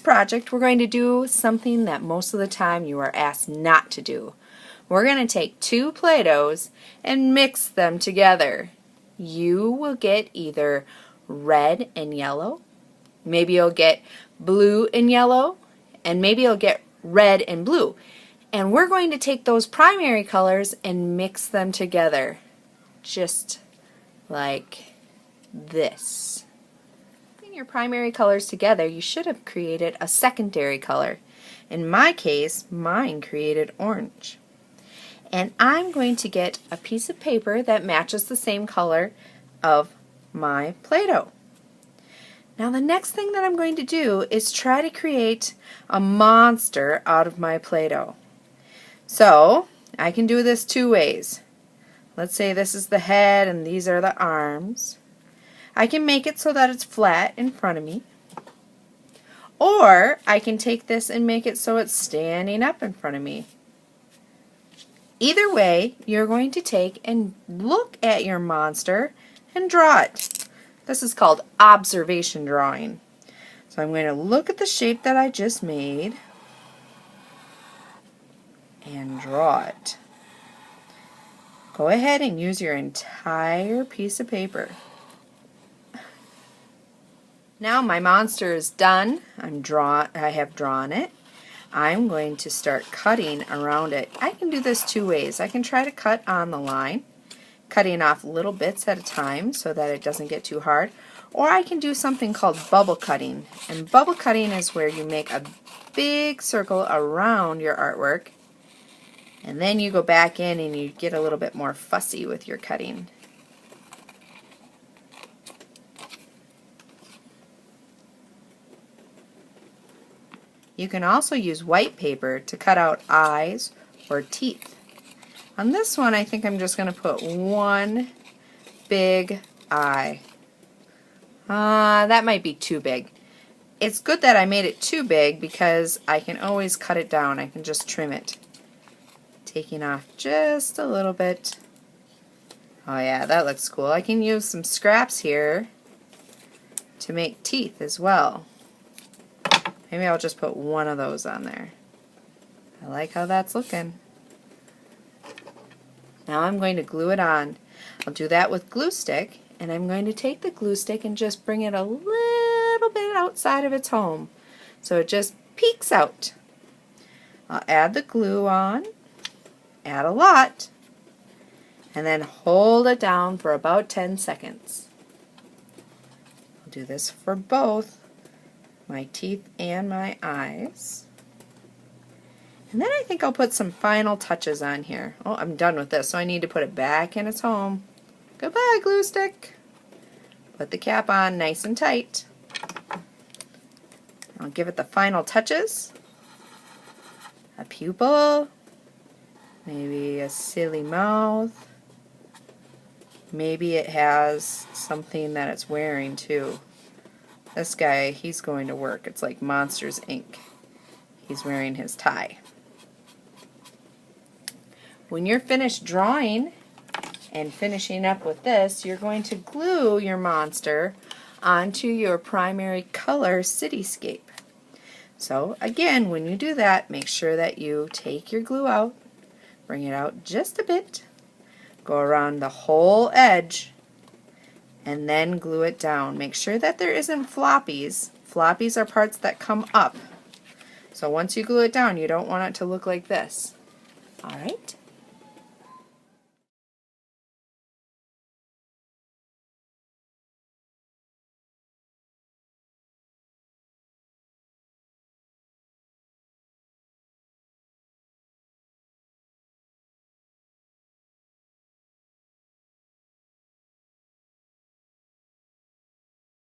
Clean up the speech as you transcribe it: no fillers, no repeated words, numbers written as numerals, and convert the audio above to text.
project, we're going to do something that most of the time you are asked not to do. We're going to take two Play-Dohs and mix them together. You will get either red and yellow, maybe you'll get blue and yellow, and maybe you'll get red and blue. And we're going to take those primary colors and mix them together, just like this. Putting your primary colors together, you should have created a secondary color. In my case, mine created orange. And I'm going to get a piece of paper that matches the same color of my Play-Doh. Now the next thing that I'm going to do is try to create a monster out of my Play-Doh. So I can do this two ways. Let's say this is the head and these are the arms. I can make it so that it's flat in front of me. Or I can take this and make it so it's standing up in front of me. Either way, you're going to take and look at your monster and draw it. This is called observation drawing. So I'm going to look at the shape that I just made and draw it. Go ahead and use your entire piece of paper. Now my monster is done. I have drawn it. I'm going to start cutting around it. I can do this two ways. I can try to cut on the line, cutting off little bits at a time so that it doesn't get too hard, or I can do something called bubble cutting. And bubble cutting is where you make a big circle around your artwork, and then you go back in and you get a little bit more fussy with your cutting. You can also use white paper to cut out eyes or teeth. On this one, I think I'm just going to put one big eye. That might be too big. It's good that I made it too big because I can always cut it down. I can just trim it. Taking off just a little bit. Oh yeah, that looks cool. I can use some scraps here to make teeth as well. Maybe I'll just put one of those on there. I like how that's looking. Now I'm going to glue it on. I'll do that with glue stick, and I'm going to take the glue stick and just bring it a little bit outside of its home so it just peeks out. I'll add the glue on, add a lot, and then hold it down for about 10 seconds. I'll do this for both my teeth and my eyes. And then I think I'll put some final touches on here. Oh, I'm done with this, so I need to put it back in its home. Goodbye, glue stick. Put the cap on nice and tight. I'll give it the final touches. A pupil, maybe a silly mouth. Maybe it has something that it's wearing too. This guy, he's going to work. It's like Monsters, Inc. He's wearing his tie. When you're finished drawing and finishing up with this, you're going to glue your monster onto your primary color cityscape. So again, when you do that, make sure that you take your glue out, bring it out just a bit, go around the whole edge, and then glue it down. Make sure that there isn't floppies. Floppies are parts that come up. So once you glue it down, you don't want it to look like this. Alright?